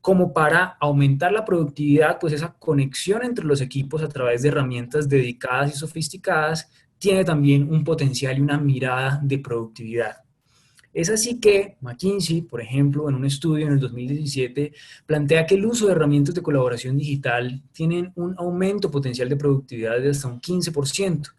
como para aumentar la productividad, pues esa conexión entre los equipos a través de herramientas dedicadas y sofisticadas tiene también un potencial y una mirada de productividad. Es así que McKinsey, por ejemplo, en un estudio en el 2017, plantea que el uso de herramientas de colaboración digital tienen un aumento potencial de productividad de hasta un 15%.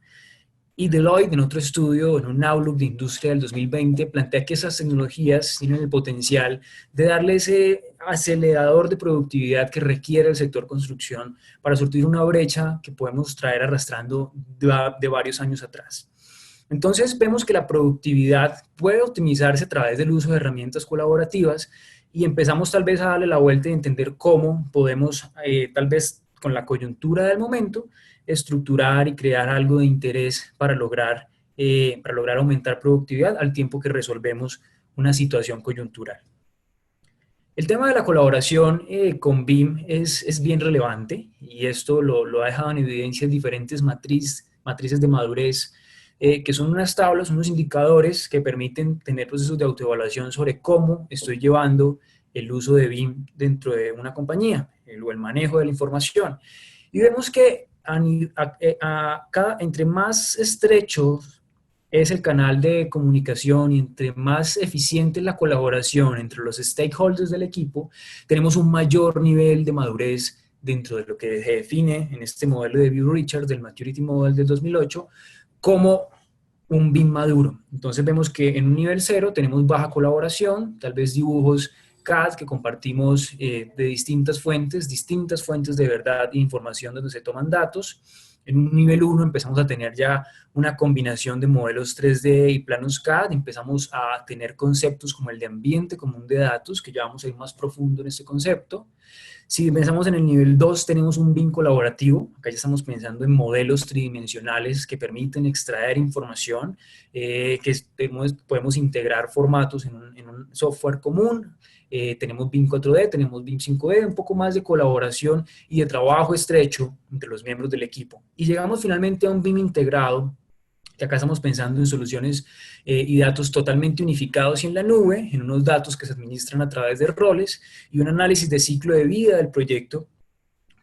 Y Deloitte, en otro estudio, en un Outlook de Industria del 2020, plantea que esas tecnologías tienen el potencial de darle ese acelerador de productividad que requiere el sector construcción para surtir una brecha que podemos traer arrastrando de varios años atrás. Entonces vemos que la productividad puede optimizarse a través del uso de herramientas colaborativas y empezamos tal vez a darle la vuelta y entender cómo podemos, tal vez con la coyuntura del momento, estructurar y crear algo de interés para lograr aumentar productividad al tiempo que resolvemos una situación coyuntural. El tema de la colaboración con BIM es bien relevante y esto lo ha dejado en evidencia en diferentes matrices de madurez, que son unas tablas, unos indicadores que permiten tener procesos de autoevaluación sobre cómo estoy llevando el uso de BIM dentro de una compañía o el manejo de la información. Y vemos que entre más estrecho es el canal de comunicación y entre más eficiente es la colaboración entre los stakeholders del equipo, tenemos un mayor nivel de madurez dentro de lo que se define en este modelo de Bill Richards, del Maturity Model del 2008, como un BIM maduro. Entonces vemos que en un nivel 0 tenemos baja colaboración, tal vez dibujos CAD que compartimos de distintas fuentes de verdad e información donde se toman datos. En un nivel 1 empezamos a tener ya una combinación de modelos 3D y planos CAD, empezamos a tener conceptos como el de ambiente común de datos, que ya vamos a ir más profundo en este concepto. Si pensamos en el nivel 2, tenemos un BIM colaborativo. Acá ya estamos pensando en modelos tridimensionales que permiten extraer información, que podemos integrar formatos en un software común. Tenemos BIM 4D, tenemos BIM 5D, un poco más de colaboración y de trabajo estrecho entre los miembros del equipo. Y llegamos finalmente a un BIM integrado, que acá estamos pensando en soluciones y datos totalmente unificados y en la nube, en unos datos que se administran a través de roles y un análisis de ciclo de vida del proyecto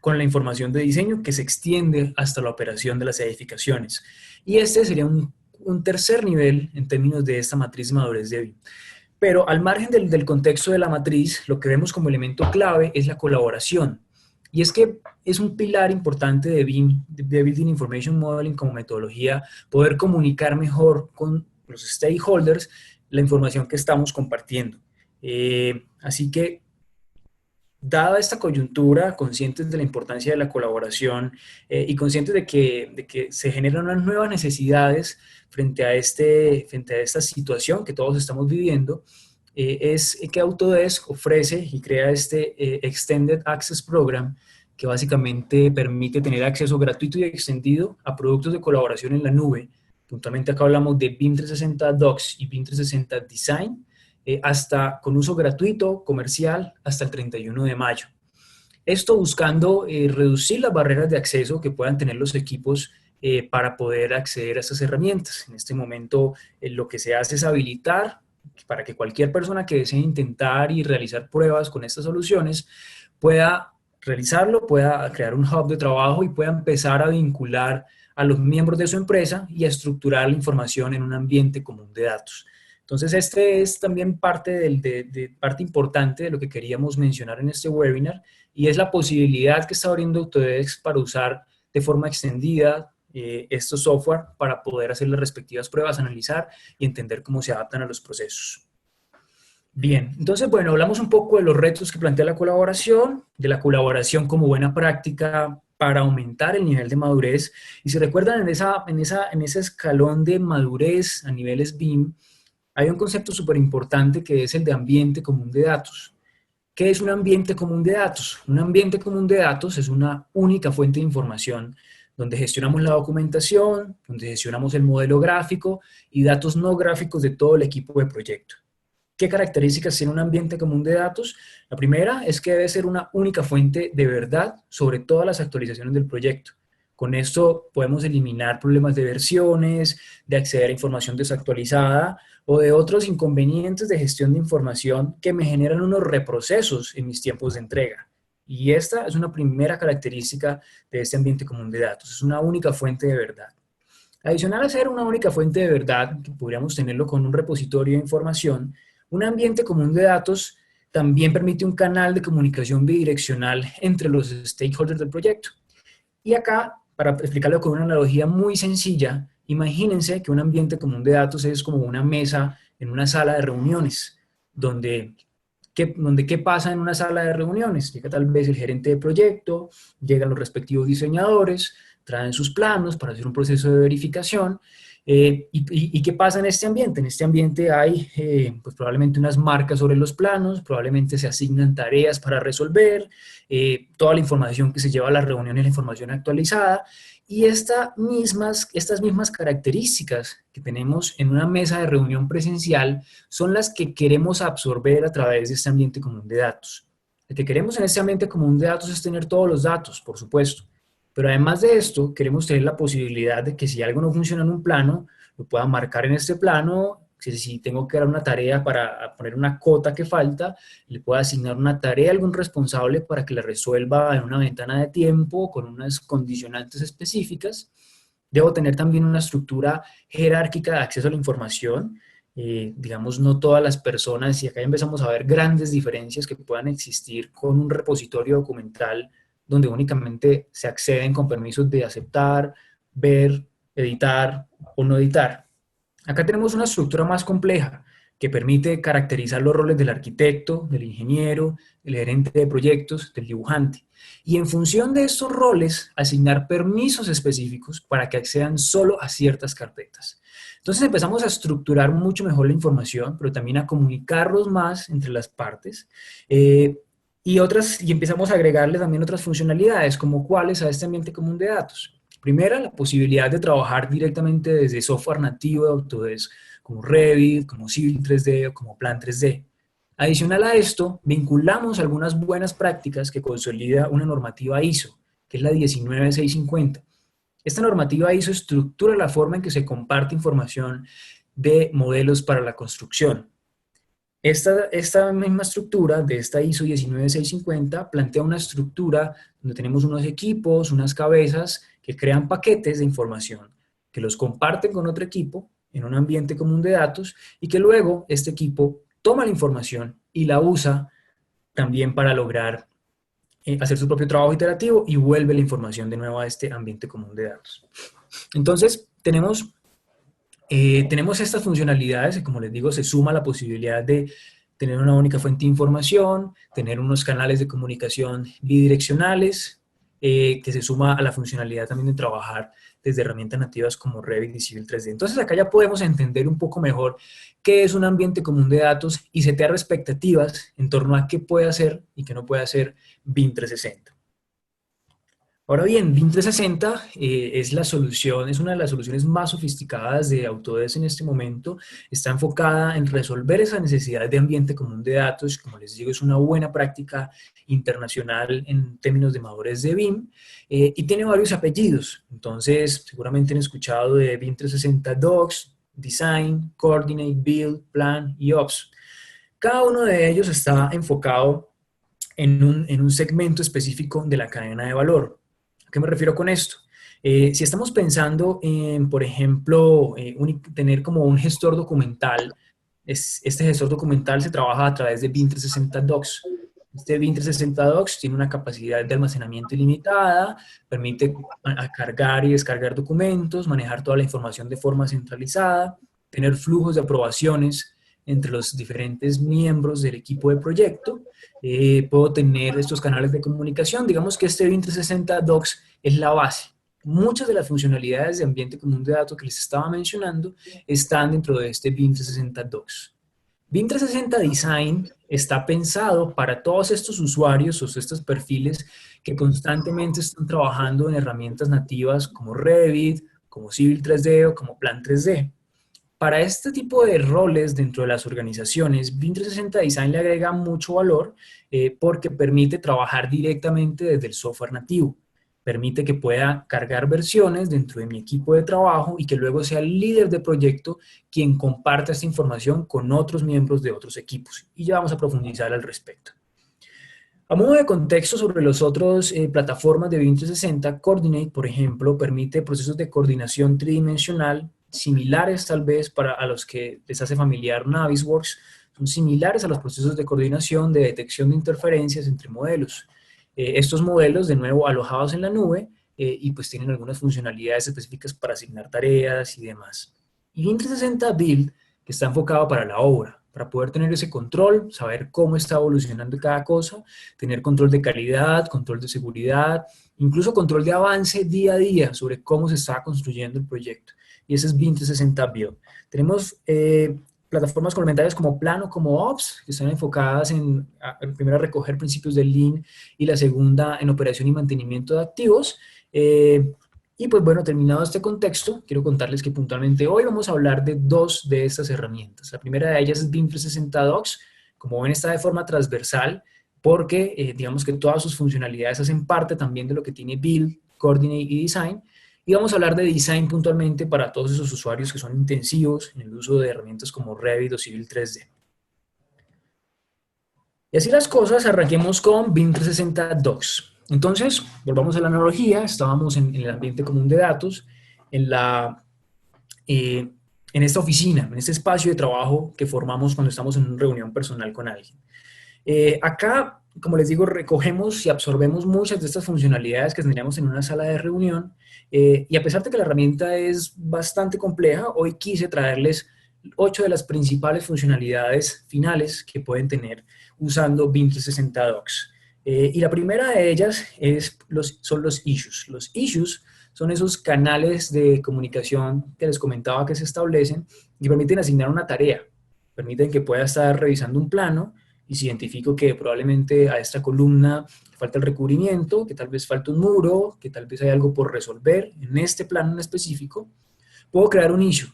con la información de diseño que se extiende hasta la operación de las edificaciones. Y este sería un tercer nivel en términos de esta matriz de madurez de BIM. Pero al margen del contexto de la matriz, lo que vemos como elemento clave es la colaboración. Y es que es un pilar importante de BIM, de Building Information Modeling como metodología, poder comunicar mejor con los stakeholders la información que estamos compartiendo. Así que, dada esta coyuntura, conscientes de la importancia de la colaboración y conscientes de que se generan unas nuevas necesidades frente a esta situación que todos estamos viviendo, es que Autodesk ofrece y crea este Extended Access Program que básicamente permite tener acceso gratuito y extendido a productos de colaboración en la nube. Puntualmente acá hablamos de BIM 360 Docs y BIM 360 Design, hasta con uso gratuito, comercial, hasta el 31 de mayo. Esto buscando reducir las barreras de acceso que puedan tener los equipos para poder acceder a estas herramientas. En este momento lo que se hace es habilitar para que cualquier persona que desee intentar y realizar pruebas con estas soluciones pueda realizarlo, pueda crear un hub de trabajo y pueda empezar a vincular a los miembros de su empresa y a estructurar la información en un ambiente común de datos. Entonces, este es también parte importante de lo que queríamos mencionar en este webinar y es la posibilidad que está abriendo Autodesk para usar de forma extendida estos software para poder hacer las respectivas pruebas, analizar y entender cómo se adaptan a los procesos. Bien, entonces, bueno, hablamos un poco de los retos que plantea la colaboración, de la colaboración como buena práctica para aumentar el nivel de madurez. Y si recuerdan, en ese escalón de madurez a niveles BIM, hay un concepto súper importante que es el de ambiente común de datos. ¿Qué es un ambiente común de datos? Un ambiente común de datos es una única fuente de información donde gestionamos la documentación, donde gestionamos el modelo gráfico y datos no gráficos de todo el equipo de proyecto. ¿Qué características tiene un ambiente común de datos? La primera es que debe ser una única fuente de verdad sobre todas las actualizaciones del proyecto. Con esto podemos eliminar problemas de versiones, de acceder a información desactualizada o de otros inconvenientes de gestión de información que me generan unos reprocesos en mis tiempos de entrega. Y esta es una primera característica de este ambiente común de datos. Es una única fuente de verdad. Adicional a ser una única fuente de verdad, que podríamos tenerlo con un repositorio de información, un ambiente común de datos también permite un canal de comunicación bidireccional entre los stakeholders del proyecto. Y acá, para explicarlo con una analogía muy sencilla, imagínense que un ambiente común de datos es como una mesa en una sala de reuniones, donde ¿qué pasa en una sala de reuniones? Llega tal vez el gerente de proyecto, llegan los respectivos diseñadores, traen sus planos para hacer un proceso de verificación. ¿Y qué pasa en este ambiente? En este ambiente hay pues probablemente unas marcas sobre los planos, probablemente se asignan tareas para resolver, toda la información que se lleva a las reuniones, la información actualizada, y estas mismas características que tenemos en una mesa de reunión presencial son las que queremos absorber a través de este ambiente común de datos. Lo que queremos en este ambiente común de datos es tener todos los datos, por supuesto, pero además de esto, queremos tener la posibilidad de que si algo no funciona en un plano, lo pueda marcar en este plano. Si tengo que dar una tarea para poner una cota que falta, le puedo asignar una tarea a algún responsable para que la resuelva en una ventana de tiempo con unas condicionantes específicas. Debo tener también una estructura jerárquica de acceso a la información. Digamos, no todas las personas, y acá ya empezamos a ver grandes diferencias que puedan existir con un repositorio documental donde únicamente se acceden con permisos de aceptar, ver, editar o no editar. Acá tenemos una estructura más compleja que permite caracterizar los roles del arquitecto, del ingeniero, del gerente de proyectos, del dibujante. Y en función de estos roles, asignar permisos específicos para que accedan solo a ciertas carpetas. Entonces empezamos a estructurar mucho mejor la información, pero también a comunicarlos más entre las partes. Y empezamos a agregarle también otras funcionalidades, como cuáles a este ambiente común de datos. Primera, la posibilidad de trabajar directamente desde software nativo de Autodesk, como Revit, como Civil 3D o como Plan 3D. Adicional a esto, vinculamos algunas buenas prácticas que consolida una normativa ISO, que es la 19650. Esta normativa ISO estructura la forma en que se comparte información de modelos para la construcción. Esta misma estructura de esta ISO 19650 plantea una estructura donde tenemos unos equipos, unas cabezas que crean paquetes de información, que los comparten con otro equipo en un ambiente común de datos y que luego este equipo toma la información y la usa también para lograr hacer su propio trabajo iterativo y vuelve la información de nuevo a este ambiente común de datos. Entonces, tenemos estas funcionalidades y, como les digo, se suma la posibilidad de tener una única fuente de información, tener unos canales de comunicación bidireccionales, que se suma a la funcionalidad también de trabajar desde herramientas nativas como Revit y Civil 3D. Entonces acá ya podemos entender un poco mejor qué es un ambiente común de datos y setear expectativas en torno a qué puede hacer y qué no puede hacer BIM 360. Ahora bien, BIM 360 es la solución, es una de las soluciones más sofisticadas de Autodesk en este momento. Está enfocada en resolver esa necesidad de ambiente común de datos. Como les digo, es una buena práctica internacional en términos de madurez de BIM y tiene varios apellidos. Entonces, seguramente han escuchado de BIM 360 Docs, Design, Coordinate, Build, Plan y Ops. Cada uno de ellos está enfocado en un segmento específico de la cadena de valor. ¿A qué me refiero con esto? Si estamos pensando en, por ejemplo, tener como un gestor documental, este gestor documental se trabaja a través de BIM 360 Docs. Este BIM 360 Docs tiene una capacidad de almacenamiento ilimitada, permite cargar y descargar documentos, manejar toda la información de forma centralizada, tener flujos de aprobaciones entre los diferentes miembros del equipo de proyecto. Puedo tener estos canales de comunicación. Digamos que este BIM 360 Docs es la base. Muchas de las funcionalidades de ambiente común de datos que les estaba mencionando están dentro de este BIM 360 Docs. BIM 360 Design está pensado para todos estos usuarios o estos perfiles que constantemente están trabajando en herramientas nativas como Revit, como Civil 3D o como Plan 3D. Para este tipo de roles dentro de las organizaciones, BIM 360 Design le agrega mucho valor porque permite trabajar directamente desde el software nativo. Permite que pueda cargar versiones dentro de mi equipo de trabajo y que luego sea el líder de proyecto quien comparta esta información con otros miembros de otros equipos. Y ya vamos a profundizar al respecto. A modo de contexto sobre los otros plataformas de BIM 360, Coordinate, por ejemplo, permite procesos de coordinación tridimensional similares tal vez a los que les hace familiar Navisworks, son similares a los procesos de coordinación de detección de interferencias entre modelos. Estos modelos, de nuevo, alojados en la nube y pues tienen algunas funcionalidades específicas para asignar tareas y demás. Y BIM 360 Build, que está enfocado para la obra, para poder tener ese control, saber cómo está evolucionando cada cosa, tener control de calidad, control de seguridad, incluso control de avance día a día sobre cómo se está construyendo el proyecto. Y ese es BIM 360 Build. Tenemos plataformas complementarias como Plano, como Ops, que están enfocadas en primero a recoger principios del Lean y la segunda en operación y mantenimiento de activos. Y pues bueno, terminado este contexto, quiero contarles que puntualmente hoy vamos a hablar de dos de estas herramientas. La primera de ellas es BIM 360 Docs. Como ven, está de forma transversal porque digamos que todas sus funcionalidades hacen parte también de lo que tiene Build, Coordinate y Design. Y vamos a hablar de Design puntualmente para todos esos usuarios que son intensivos en el uso de herramientas como Revit o Civil 3D. Y así las cosas, arranquemos con BIM 360 Docs. Entonces, volvamos a la analogía, estábamos en el ambiente común de datos, en esta oficina, en este espacio de trabajo que formamos cuando estamos en una reunión personal con alguien. Acá, como les digo, recogemos y absorbemos muchas de estas funcionalidades que tendríamos en una sala de reunión, y a pesar de que la herramienta es bastante compleja, hoy quise traerles 8 de las principales funcionalidades finales que pueden tener usando BIM 360 Docs. Y la primera de ellas son los issues. Los issues son esos canales de comunicación que les comentaba que se establecen y permiten asignar una tarea. Permiten que pueda estar revisando un plano y si identifico que probablemente a esta columna falta el recubrimiento, que tal vez falta un muro, que tal vez hay algo por resolver en este plano en específico, puedo crear un issue.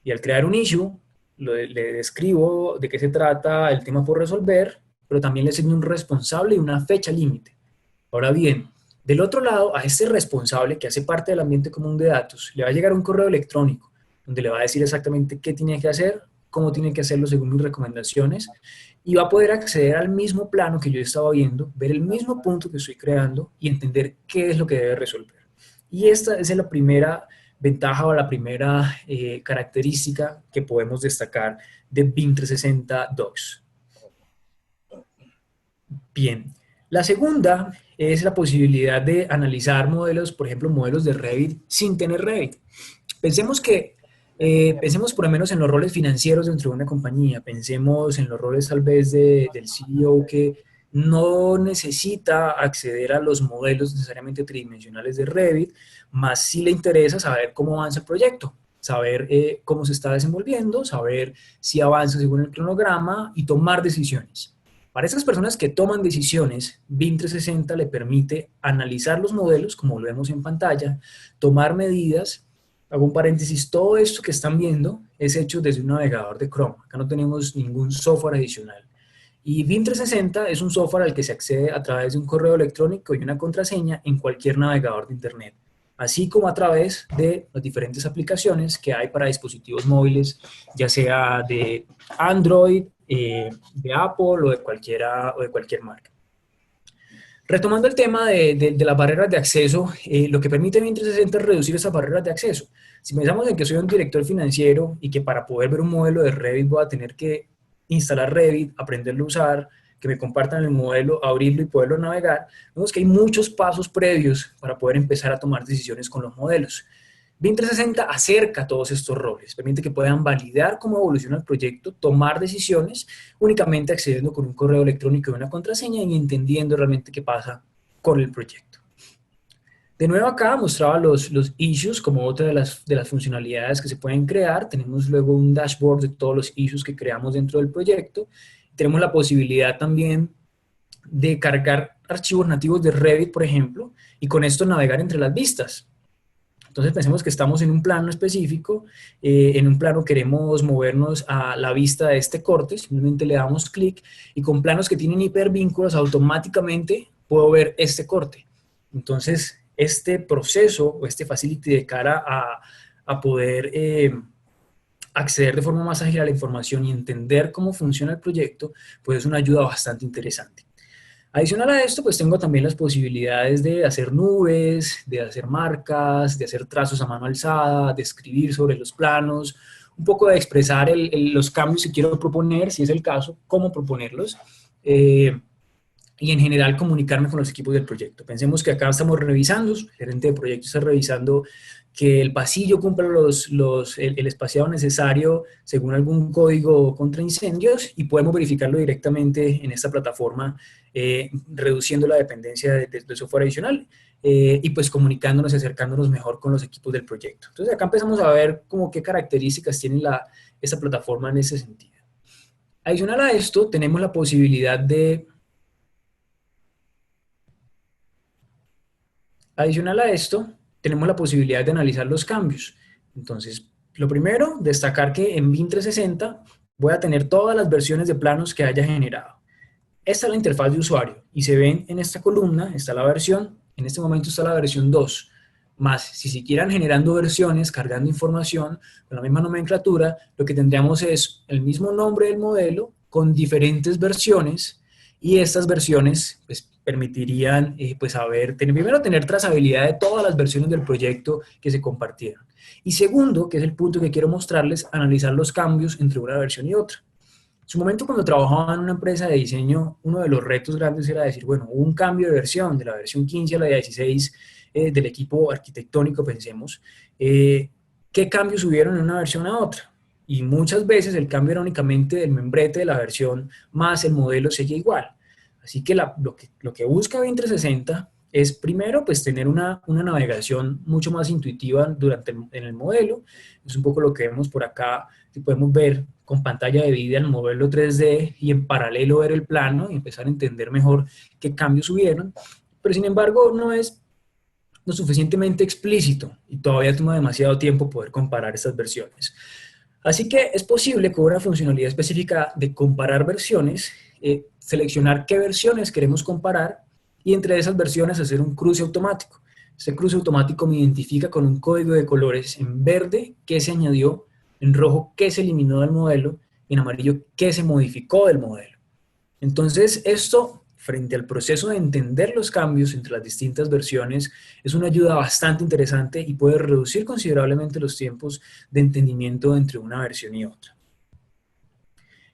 Y al crear un issue, le describo de qué se trata el tema por resolver, pero también le asigno un responsable y una fecha límite. Ahora bien, del otro lado, a este responsable que hace parte del ambiente común de datos, le va a llegar un correo electrónico donde le va a decir exactamente qué tiene que hacer, cómo tiene que hacerlo según mis recomendaciones, y va a poder acceder al mismo plano que yo estaba viendo, ver el mismo punto que estoy creando y entender qué es lo que debe resolver. Y esta es la primera ventaja o la primera característica que podemos destacar de BIM 360 Docs. Bien, la segunda es la posibilidad de analizar modelos, por ejemplo, modelos de Revit sin tener Revit. Pensemos por lo menos en los roles financieros dentro de una compañía, pensemos en los roles tal vez del CEO que no necesita acceder a los modelos necesariamente tridimensionales de Revit, más si le interesa saber cómo avanza el proyecto, saber cómo se está desenvolviendo, saber si avanza según el cronograma y tomar decisiones. Para esas personas que toman decisiones, BIM 360 le permite analizar los modelos, como lo vemos en pantalla, tomar medidas. Hago un paréntesis, todo esto que están viendo es hecho desde un navegador de Chrome. Acá no tenemos ningún software adicional. Y BIM 360 es un software al que se accede a través de un correo electrónico y una contraseña en cualquier navegador de Internet, así como a través de las diferentes aplicaciones que hay para dispositivos móviles, ya sea de Android, de Apple o de cualquier marca. Retomando el tema de las barreras de acceso, lo que permite BIM 360 es reducir esas barreras de acceso. Si pensamos en que soy un director financiero y que para poder ver un modelo de Revit voy a tener que instalar Revit, aprenderlo a usar, que me compartan el modelo, abrirlo y poderlo navegar, vemos que hay muchos pasos previos para poder empezar a tomar decisiones con los modelos. BIM 360 acerca todos estos roles, permite que puedan validar cómo evoluciona el proyecto, tomar decisiones, únicamente accediendo con un correo electrónico y una contraseña y entendiendo realmente qué pasa con el proyecto. De nuevo acá mostraba los issues como otra de las funcionalidades que se pueden crear. Tenemos luego un dashboard de todos los issues que creamos dentro del proyecto. Tenemos la posibilidad también de cargar archivos nativos de Revit, por ejemplo, y con esto navegar entre las vistas. Entonces pensemos que estamos en un plano específico, en un plano queremos movernos a la vista de este corte, simplemente le damos clic y con planos que tienen hipervínculos automáticamente puedo ver este corte. Entonces este proceso o este facility de cara a poder acceder de forma más ágil a la información y entender cómo funciona el proyecto, pues es una ayuda bastante interesante. Adicional a esto, pues tengo también las posibilidades de hacer nubes, de hacer marcas, de hacer trazos a mano alzada, de escribir sobre los planos, un poco de expresar los cambios que quiero proponer, si es el caso, cómo proponerlos, y en general comunicarme con los equipos del proyecto. Pensemos que acá estamos revisando, el gerente de proyecto está revisando que el pasillo cumpla el espaciado necesario según algún código contra incendios y podemos verificarlo directamente en esta plataforma, reduciendo la dependencia del software adicional y pues comunicándonos y acercándonos mejor con los equipos del proyecto. Entonces acá empezamos a ver como qué características tiene esta plataforma en ese sentido. Adicional a esto, tenemos la posibilidad de Adicional a esto, tenemos la posibilidad de analizar los cambios. Entonces, lo primero, destacar que en BIM 360 voy a tener todas las versiones de planos que haya generado. Esta es la interfaz de usuario y se ven en esta columna, está la versión, en este momento está la versión 2, más si siguieran generando versiones, cargando información con la misma nomenclatura, lo que tendríamos es el mismo nombre del modelo con diferentes versiones y estas versiones pues, permitirían pues, primero tener trazabilidad de todas las versiones del proyecto que se compartieron. Y segundo, que es el punto que quiero mostrarles, analizar los cambios entre una versión y otra. En su momento, cuando trabajaba en una empresa de diseño, uno de los retos grandes era decir, bueno, hubo un cambio de versión, de la versión 15 a la 16 del equipo arquitectónico, pensemos, ¿qué cambios hubieron en una versión a otra? Y muchas veces el cambio era únicamente del membrete de la versión, más el modelo seguía igual. Así que lo que busca BIM 360 es primero pues tener una navegación mucho más intuitiva en el modelo. Es un poco lo que vemos por acá, que podemos ver con pantalla de vida el modelo 3D y en paralelo ver el plano y empezar a entender mejor qué cambios hubieron. Pero sin embargo no es lo suficientemente explícito y todavía toma demasiado tiempo poder comparar estas versiones. Así que es posible con una funcionalidad específica de comparar versiones, seleccionar qué versiones queremos comparar y entre esas versiones hacer un cruce automático. Este cruce automático me identifica con un código de colores en verde qué se añadió, en rojo qué se eliminó del modelo y en amarillo qué se modificó del modelo. Entonces esto, frente al proceso de entender los cambios entre las distintas versiones, es una ayuda bastante interesante y puede reducir considerablemente los tiempos de entendimiento entre una versión y otra.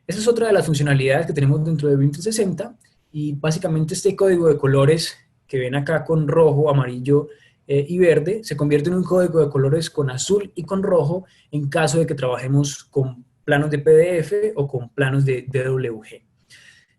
Esa es otra de las funcionalidades que tenemos dentro de BIM 360 y básicamente este código de colores que ven acá con rojo, amarillo y verde se convierte en un código de colores con azul y con rojo en caso de que trabajemos con planos de PDF o con planos de DWG.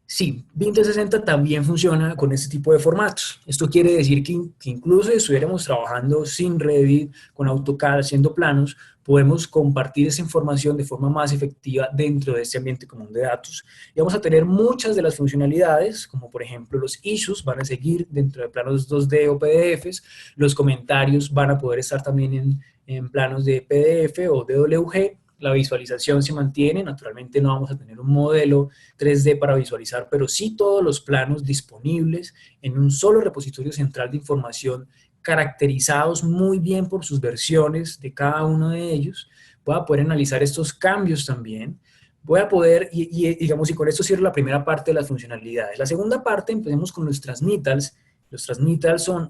Sí, BIM 360 también funciona con este tipo de formatos. Esto quiere decir que incluso si estuviéramos trabajando sin Revit, con AutoCAD, haciendo planos, podemos compartir esa información de forma más efectiva dentro de este ambiente común de datos. Y vamos a tener muchas de las funcionalidades, como por ejemplo los issues van a seguir dentro de planos 2D o PDFs, los comentarios van a poder estar también en planos de PDF o DWG, la visualización se mantiene, naturalmente no vamos a tener un modelo 3D para visualizar, pero sí todos los planos disponibles en un solo repositorio central de información, caracterizados muy bien por sus versiones de cada uno de ellos. Voy a poder analizar estos cambios también. Voy a poder, digamos, y con esto cierro la primera parte de las funcionalidades. La segunda parte, empecemos con los transmittals. Los transmittals son,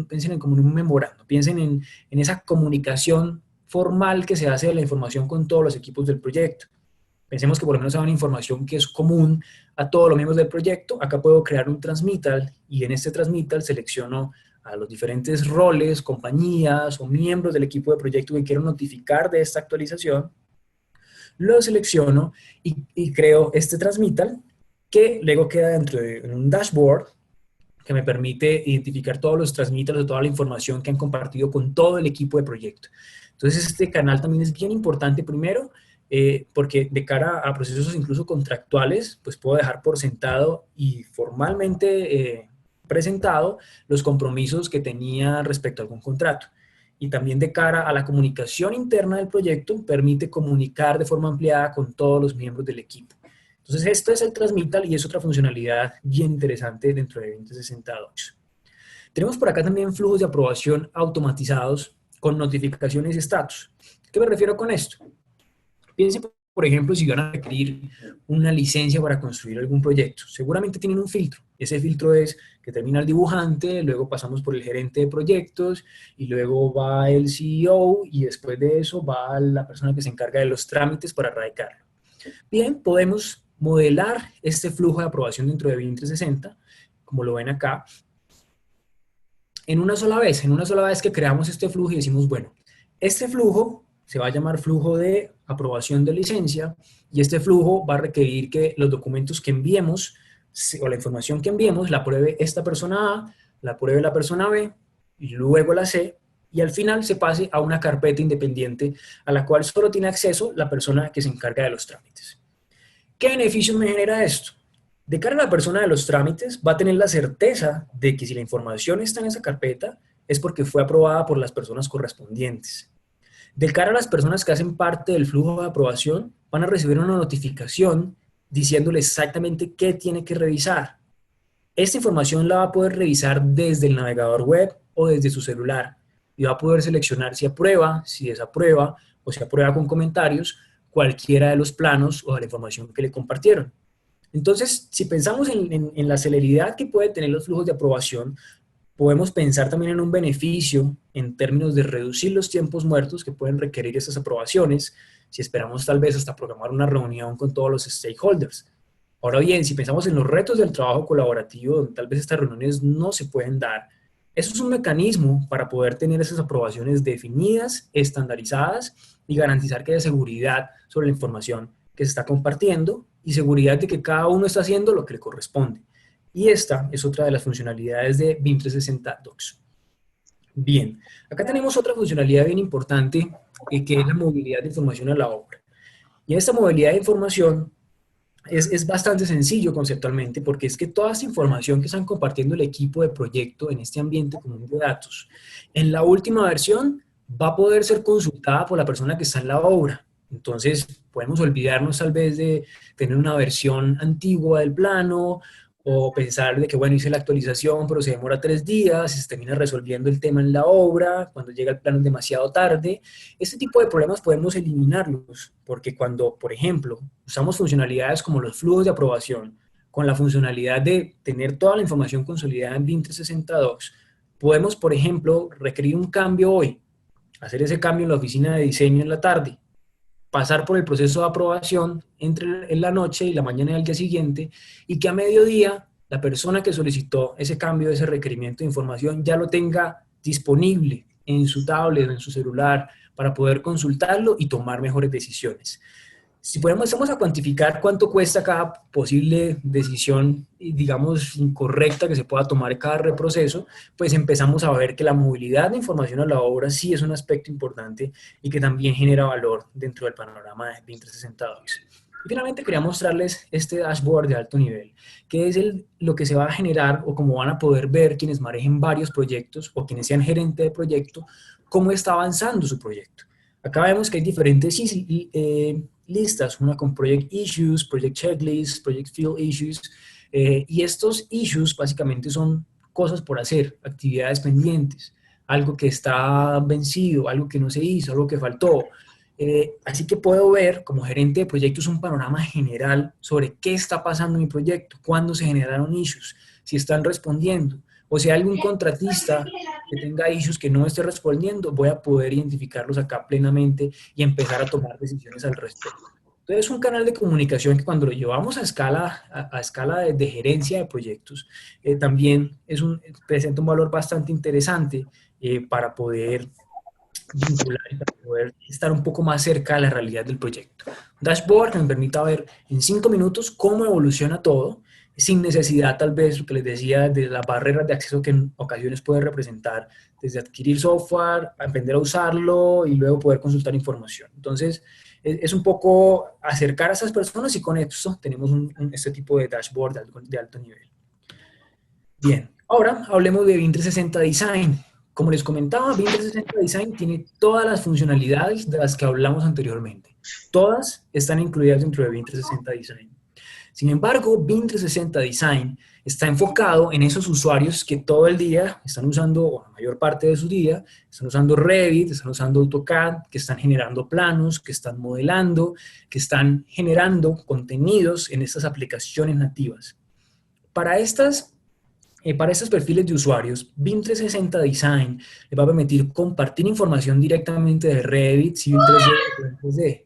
piensen en como un memorando, piensen en esa comunicación formal que se hace de la información con todos los equipos del proyecto. Pensemos que por lo menos hay una información que es común a todos los miembros del proyecto. Acá puedo crear un transmittal y en este transmittal selecciono a los diferentes roles, compañías o miembros del equipo de proyecto que quiero notificar de esta actualización. Lo selecciono y creo este transmittal que luego queda dentro de un dashboard que me permite identificar todos los transmittals o toda la información que han compartido con todo el equipo de proyecto. Entonces, este canal también es bien importante primero, porque de cara a procesos incluso contractuales, pues puedo dejar por sentado y formalmente presentado los compromisos que tenía respecto a algún contrato. Y también de cara a la comunicación interna del proyecto, permite comunicar de forma ampliada con todos los miembros del equipo. Entonces, esto es el Transmittal y es otra funcionalidad bien interesante dentro de 2060 Docs. Tenemos por acá también flujos de aprobación automatizados con notificaciones y estatus. ¿Qué me refiero con esto? Piensen, por ejemplo, si van a requerir una licencia para construir algún proyecto. Seguramente tienen un filtro. Ese filtro es que termina el dibujante, luego pasamos por el gerente de proyectos y luego va el CEO y después de eso va la persona que se encarga de los trámites para radicarlo. Bien, podemos modelar este flujo de aprobación dentro de BIM 360, como lo ven acá, en una sola vez que creamos este flujo y decimos, bueno, este flujo se va a llamar flujo de aprobación de licencia y este flujo va a requerir que los documentos que enviemos o la información que enviemos la apruebe esta persona A, la apruebe la persona B y luego la C y al final se pase a una carpeta independiente a la cual solo tiene acceso la persona que se encarga de los trámites. ¿Qué beneficios me genera esto? De cara a la persona de los trámites, va a tener la certeza de que si la información está en esa carpeta, es porque fue aprobada por las personas correspondientes. De cara a las personas que hacen parte del flujo de aprobación, van a recibir una notificación diciéndole exactamente qué tiene que revisar. Esta información la va a poder revisar desde el navegador web o desde su celular y va a poder seleccionar si aprueba, si desaprueba o si aprueba con comentarios cualquiera de los planos o de la información que le compartieron. Entonces, si pensamos en la celeridad que puede tener los flujos de aprobación, podemos pensar también en un beneficio en términos de reducir los tiempos muertos que pueden requerir esas aprobaciones, si esperamos tal vez hasta programar una reunión con todos los stakeholders. Ahora bien, si pensamos en los retos del trabajo colaborativo, donde tal vez estas reuniones no se pueden dar, eso es un mecanismo para poder tener esas aprobaciones definidas, estandarizadas y garantizar que haya seguridad sobre la información que se está compartiendo y seguridad de que cada uno está haciendo lo que le corresponde. Y esta es otra de las funcionalidades de BIM 360 Docs. Bien, acá tenemos otra funcionalidad bien importante que es la movilidad de información a la obra. Y esta movilidad de información es bastante sencillo conceptualmente porque es que toda esta información que están compartiendo el equipo de proyecto en este ambiente común de datos, en la última versión va a poder ser consultada por la persona que está en la obra. Entonces, podemos olvidarnos tal vez de tener una versión antigua del plano o pensar de que, bueno, hice la actualización, pero se demora 3 días y se termina resolviendo el tema en la obra, cuando llega el plano es demasiado tarde. Este tipo de problemas podemos eliminarlos, porque cuando, por ejemplo, usamos funcionalidades como los flujos de aprobación, con la funcionalidad de tener toda la información consolidada en BIM 360 Docs, podemos, por ejemplo, requerir un cambio hoy, hacer ese cambio en la oficina de diseño en la tarde, pasar por el proceso de aprobación entre en la noche y la mañana del día siguiente, y que a mediodía la persona que solicitó ese cambio, ese requerimiento de información, ya lo tenga disponible en su tablet, en su celular, para poder consultarlo y tomar mejores decisiones. Si podemos a cuantificar cuánto cuesta cada posible decisión, digamos, incorrecta que se pueda tomar en cada reproceso, pues empezamos a ver que la movilidad de información a la obra sí es un aspecto importante y que también genera valor dentro del panorama de BIM 360 Docs. Y finalmente quería mostrarles este dashboard de alto nivel, que es lo que se va a generar o cómo van a poder ver quienes manejen varios proyectos o quienes sean gerente de proyecto, cómo está avanzando su proyecto. Acá vemos que hay diferentes listas, una con Project Issues, Project Checklists, Project Field Issues, y estos issues básicamente son cosas por hacer, actividades pendientes, algo que está vencido, algo que no se hizo, algo que faltó. Así que puedo ver como gerente de proyectos un panorama general sobre qué está pasando en mi proyecto, cuándo se generaron issues, si están respondiendo, o si hay algún contratista que tenga issues que no esté respondiendo, voy a poder identificarlos acá plenamente y empezar a tomar decisiones al respecto. Entonces es un canal de comunicación que cuando lo llevamos a escala de gerencia de proyectos, también presenta un valor bastante interesante para poder vincular y para poder estar un poco más cerca de la realidad del proyecto. Un dashboard que me permita ver en 5 minutos cómo evoluciona todo, sin necesidad tal vez, lo que les decía, de las barreras de acceso que en ocasiones puede representar, desde adquirir software, aprender a usarlo y luego poder consultar información. Entonces, es un poco acercar a esas personas y con esto tenemos este tipo de dashboard de alto nivel. Bien, ahora hablemos de BIM 360 Design. Como les comentaba, BIM 360 Design tiene todas las funcionalidades de las que hablamos anteriormente. Todas están incluidas dentro de BIM 360 Design. Sin embargo, BIM 360 Design está enfocado en esos usuarios que todo el día están usando, o la mayor parte de su día, están usando Revit, están usando AutoCAD, que están generando planos, que están modelando, que están generando contenidos en estas aplicaciones nativas. Para estos perfiles de usuarios, BIM 360 Design les va a permitir compartir información directamente de Revit, Civil 3D o 3D.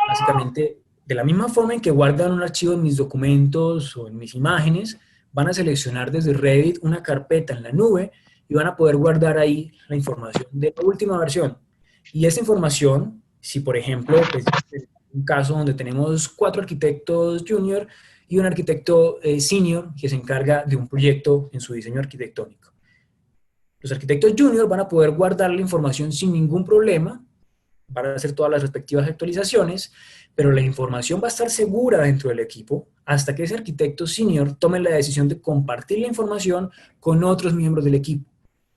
Básicamente, de la misma forma en que guardan un archivo en mis documentos o en mis imágenes, van a seleccionar desde Revit una carpeta en la nube y van a poder guardar ahí la información de la última versión. Y esta información, si por ejemplo, pues, un caso donde tenemos 4 arquitectos junior y un arquitecto senior que se encarga de un proyecto en su diseño arquitectónico. Los arquitectos junior van a poder guardar la información sin ningún problema, van a hacer todas las respectivas actualizaciones, pero la información va a estar segura dentro del equipo hasta que ese arquitecto senior tome la decisión de compartir la información con otros miembros del equipo.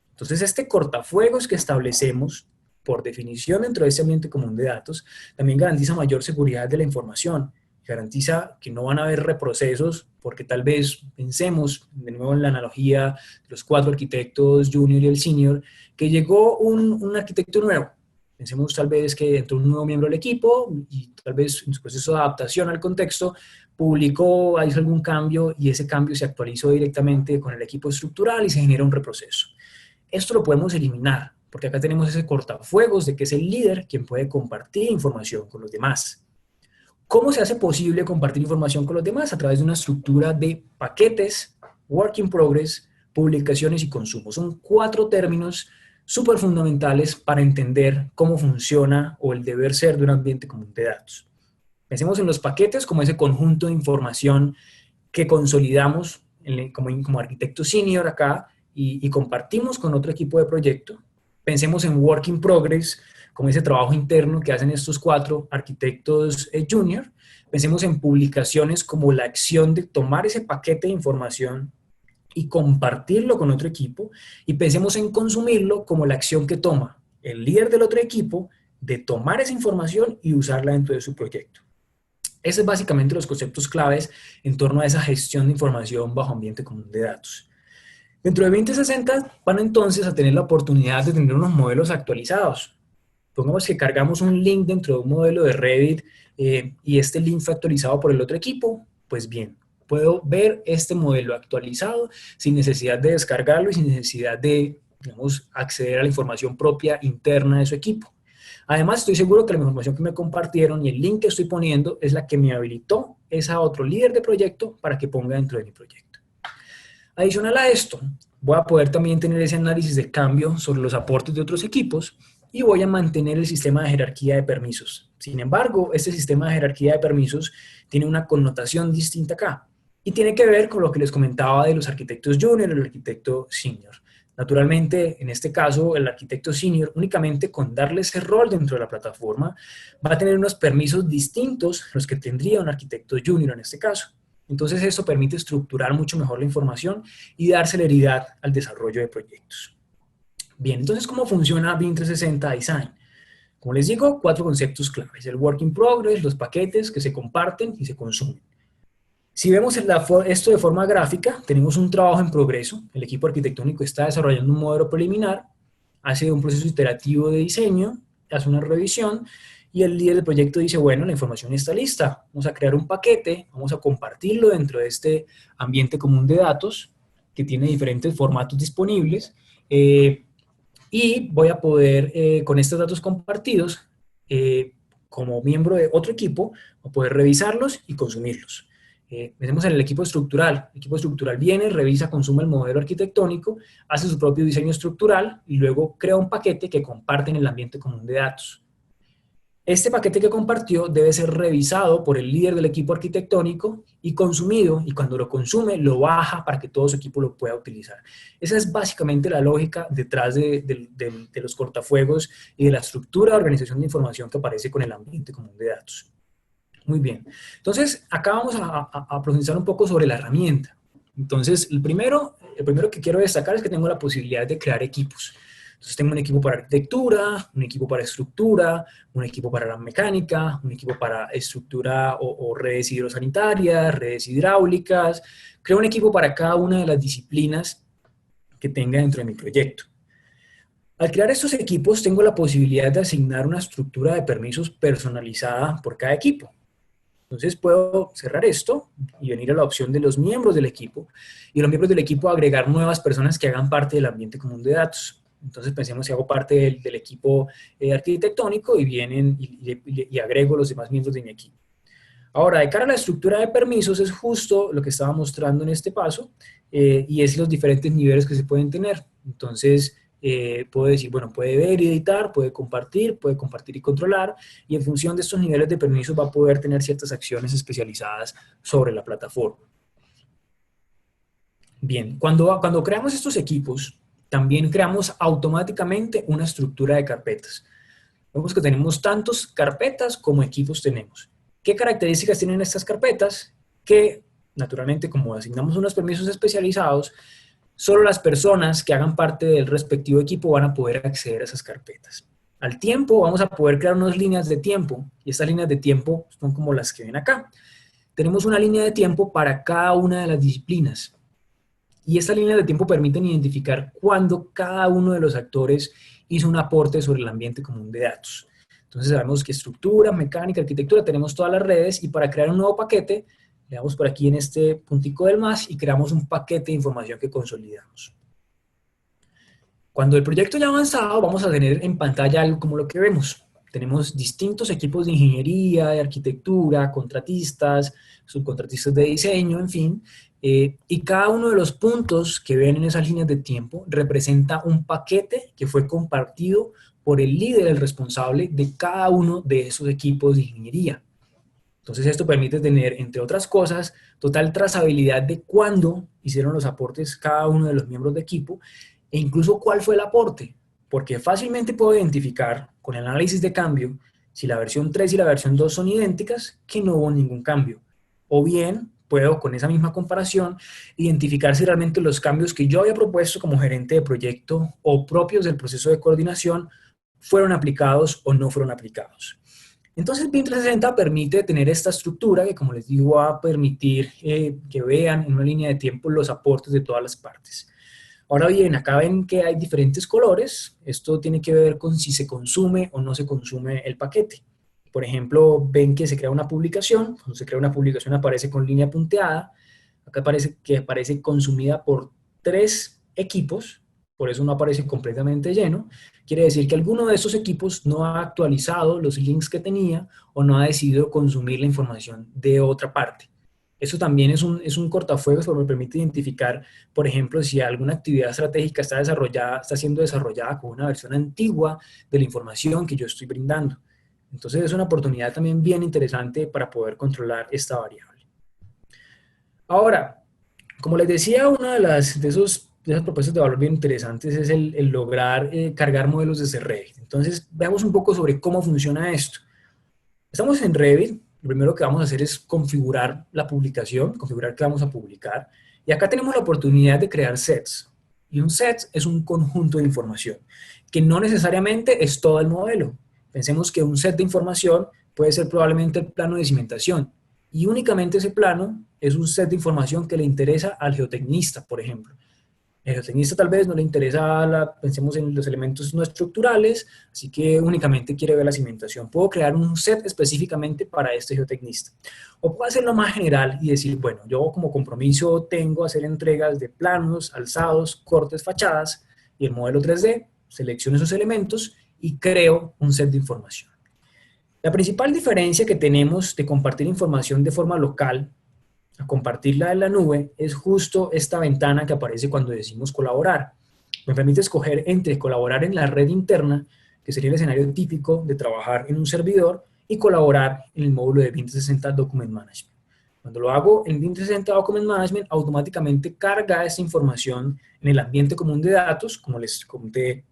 Entonces, este cortafuegos que establecemos, por definición dentro de este ambiente común de datos, también garantiza mayor seguridad de la información, garantiza que no van a haber reprocesos, porque tal vez pensemos, de nuevo en la analogía de los 4 arquitectos junior y el senior, que llegó un arquitecto nuevo. Pensemos tal vez que entró un nuevo miembro del equipo y tal vez en su proceso de adaptación al contexto publicó, hizo algún cambio y ese cambio se actualizó directamente con el equipo estructural y se genera un reproceso. Esto lo podemos eliminar porque acá tenemos ese cortafuegos de que es el líder quien puede compartir información con los demás. ¿Cómo se hace posible compartir información con los demás? A través de una estructura de paquetes, work in progress, publicaciones y consumo. Son 4 términos súper fundamentales para entender cómo funciona o el deber ser de un ambiente común de datos. Pensemos en los paquetes como ese conjunto de información que consolidamos como arquitecto senior acá y compartimos con otro equipo de proyecto. Pensemos en work in progress como ese trabajo interno que hacen estos 4 arquitectos junior. Pensemos en publicaciones como la acción de tomar ese paquete de información y compartirlo con otro equipo, y pensemos en consumirlo como la acción que toma el líder del otro equipo de tomar esa información y usarla dentro de su proyecto. Esos son básicamente los conceptos claves en torno a esa gestión de información bajo ambiente común de datos. Dentro de 2060 van entonces a tener la oportunidad de tener unos modelos actualizados. Pongamos que cargamos un link dentro de un modelo de Revit y este link fue actualizado por el otro equipo, pues bien, puedo ver este modelo actualizado sin necesidad de descargarlo y sin necesidad de, digamos, acceder a la información propia interna de su equipo. Además, estoy seguro que la información que me compartieron y el link que estoy poniendo es la que me habilitó esa otro líder de proyecto para que ponga dentro de mi proyecto. Adicional a esto, voy a poder también tener ese análisis de cambio sobre los aportes de otros equipos y voy a mantener el sistema de jerarquía de permisos. Sin embargo, este sistema de jerarquía de permisos tiene una connotación distinta acá y tiene que ver con lo que les comentaba de los arquitectos junior y el arquitecto senior. Naturalmente, en este caso, el arquitecto senior, únicamente con darle ese rol dentro de la plataforma, va a tener unos permisos distintos a los que tendría un arquitecto junior en este caso. Entonces, esto permite estructurar mucho mejor la información y dar celeridad al desarrollo de proyectos. Bien, entonces, ¿cómo funciona BIM 360 Design? Como les digo, 4 conceptos claves: el work in progress, los paquetes que se comparten y se consumen. Si vemos esto de forma gráfica, tenemos un trabajo en progreso. El equipo arquitectónico está desarrollando un modelo preliminar, hace un proceso iterativo de diseño, hace una revisión y el líder del proyecto dice, bueno, la información está lista, vamos a crear un paquete, vamos a compartirlo dentro de este ambiente común de datos que tiene diferentes formatos disponibles y voy a poder, con estos datos compartidos, como miembro de otro equipo, a poder revisarlos y consumirlos. Pensemos en el equipo estructural. El equipo estructural viene, revisa, consume el modelo arquitectónico, hace su propio diseño estructural y luego crea un paquete que comparte en el ambiente común de datos. Este paquete que compartió debe ser revisado por el líder del equipo arquitectónico y consumido, y cuando lo consume lo baja para que todo su equipo lo pueda utilizar. Esa es básicamente la lógica detrás de los cortafuegos y de la estructura de organización de información que aparece con el ambiente común de datos. Muy bien. Entonces, acá vamos a profundizar un poco sobre la herramienta. Entonces, el primero que quiero destacar es que tengo la posibilidad de crear equipos. Entonces tengo un equipo para arquitectura, un equipo para estructura, un equipo para la mecánica, un equipo para estructura o redes hidrosanitarias, redes hidráulicas. Creo un equipo para cada una de las disciplinas que tenga dentro de mi proyecto. Al crear estos equipos tengo la posibilidad de asignar una estructura de permisos personalizada por cada equipo. Entonces puedo cerrar esto y venir a la opción de los miembros del equipo y los miembros del equipo agregar nuevas personas que hagan parte del ambiente común de datos. Entonces pensemos si hago parte del equipo arquitectónico y vienen y agrego los demás miembros de mi equipo. Ahora, de cara a la estructura de permisos es justo lo que estaba mostrando en este paso y es los diferentes niveles que se pueden tener. Entonces, puedo decir, bueno, puede ver y editar, puede compartir y controlar, y en función de estos niveles de permisos va a poder tener ciertas acciones especializadas sobre la plataforma. Bien, cuando creamos estos equipos, también creamos automáticamente una estructura de carpetas. Vemos que tenemos tantos carpetas como equipos tenemos. ¿Qué características tienen estas carpetas? Que, naturalmente, como asignamos unos permisos especializados, solo las personas que hagan parte del respectivo equipo van a poder acceder a esas carpetas. Al tiempo vamos a poder crear unas líneas de tiempo, y estas líneas de tiempo son como las que ven acá. Tenemos una línea de tiempo para cada una de las disciplinas, y estas líneas de tiempo permiten identificar cuándo cada uno de los actores hizo un aporte sobre el ambiente común de datos. Entonces sabemos que estructura, mecánica, arquitectura, tenemos todas las redes, y para crear un nuevo paquete le damos por aquí en este puntico del más y creamos un paquete de información que consolidamos. Cuando el proyecto ya ha avanzado, vamos a tener en pantalla algo como lo que vemos. Tenemos distintos equipos de ingeniería, de arquitectura, contratistas, subcontratistas de diseño, en fin, y cada uno de los puntos que ven en esas líneas de tiempo representa un paquete que fue compartido por el líder, el responsable de cada uno de esos equipos de ingeniería. Entonces esto permite tener, entre otras cosas, total trazabilidad de cuándo hicieron los aportes cada uno de los miembros de equipo e incluso cuál fue el aporte, porque fácilmente puedo identificar con el análisis de cambio si la versión 3 y la versión 2 son idénticas, que no hubo ningún cambio. O bien puedo con esa misma comparación identificar si realmente los cambios que yo había propuesto como gerente de proyecto o propios del proceso de coordinación fueron aplicados o no fueron aplicados. Entonces BIM 360 permite tener esta estructura que, como les digo, va a permitir que vean en una línea de tiempo los aportes de todas las partes. Ahora bien, acá ven que hay diferentes colores. Esto tiene que ver con si se consume o no se consume el paquete. Por ejemplo, ven que se crea una publicación. Cuando se crea una publicación aparece con línea punteada. Acá aparece que aparece consumida por 3 equipos. Por eso no aparece completamente lleno. Quiere decir que alguno de esos equipos no ha actualizado los links que tenía o no ha decidido consumir la información de otra parte. Eso también es un cortafuegos porque me permite identificar, por ejemplo, si alguna actividad estratégica está siendo desarrollada con una versión antigua de la información que yo estoy brindando. Entonces es una oportunidad también bien interesante para poder controlar esta variable. Ahora, como les decía, una de esas propuestas de valor bien interesantes es el lograr cargar modelos desde Revit. Entonces, veamos un poco sobre cómo funciona esto. Estamos en Revit, lo primero que vamos a hacer es configurar la publicación, configurar qué vamos a publicar, y acá tenemos la oportunidad de crear sets. Y un set es un conjunto de información, que no necesariamente es todo el modelo. Pensemos que un set de información puede ser probablemente el plano de cimentación, y únicamente ese plano es un set de información que le interesa al geotecnista, por ejemplo. El geotecnista tal vez no le interesa, pensemos en los elementos no estructurales, así que únicamente quiere ver la cimentación. Puedo crear un set específicamente para este geotecnista. O puedo hacerlo más general y decir, bueno, yo como compromiso tengo hacer entregas de planos, alzados, cortes, fachadas, y el modelo 3D, selecciono esos elementos y creo un set de información. La principal diferencia que tenemos de compartir información de forma local a compartirla en la nube es justo esta ventana que aparece cuando decimos colaborar. Me permite escoger entre colaborar en la red interna, que sería el escenario típico de trabajar en un servidor, y colaborar en el módulo de BIM 360 Document Management. Cuando lo hago en BIM 360 Document Management, automáticamente carga esta información en el ambiente común de datos. Como les conté,